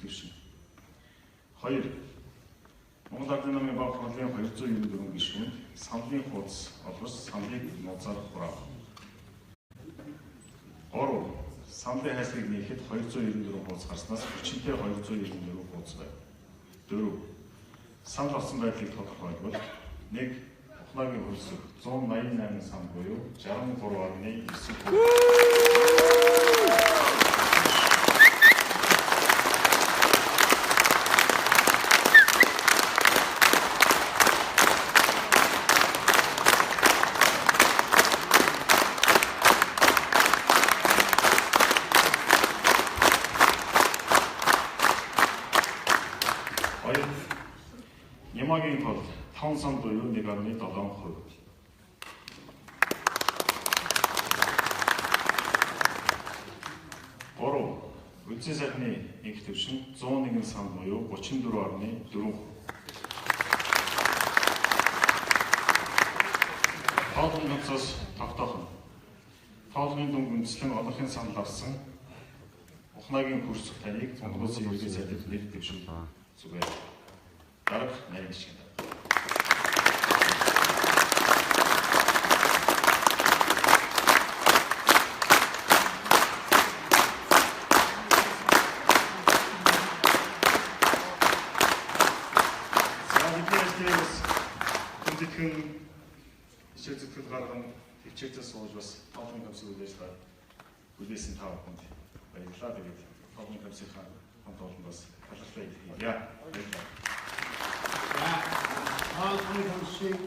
дэвшин. 2. Монгол Ардын намын баг хурлын 294 гишүүнд саналын хуудас олгож саналыг нууцаар хураав. 3. Саналын хайслыг нээхэд 294 хуудас гарснаас хүчинтэй 294 хуудас байв. 4. Санал олсон байдлыг тодорхойлбол 1. Ухлагийн хөлсөг 188 сан буюу 63.9 Ямагийн тул 5 сан буюу 1.7%. 3. Үндсэн сайхны инх дэвшин 101 сан буюу 34.4%. Тоолгын ганцаас тогтоохон. Тоолгын дүнг үндэслэн олонхын санал авсан ухнагийн хөрсөх таныг Монгол Улсын ерөнхий сайдын нэр дэвшин зүгээр. Дарга нарийн гишгэн. Хүндэтгэн ишээ зүтгэл гарган хөвчөөс сууж бас тоолгын камсыг үлээсэн та бүхэнд баярлалаа. Тэгээд тоолгын камсынхаа хамт олон бас талархлаа хэлье. Toolgын камсыг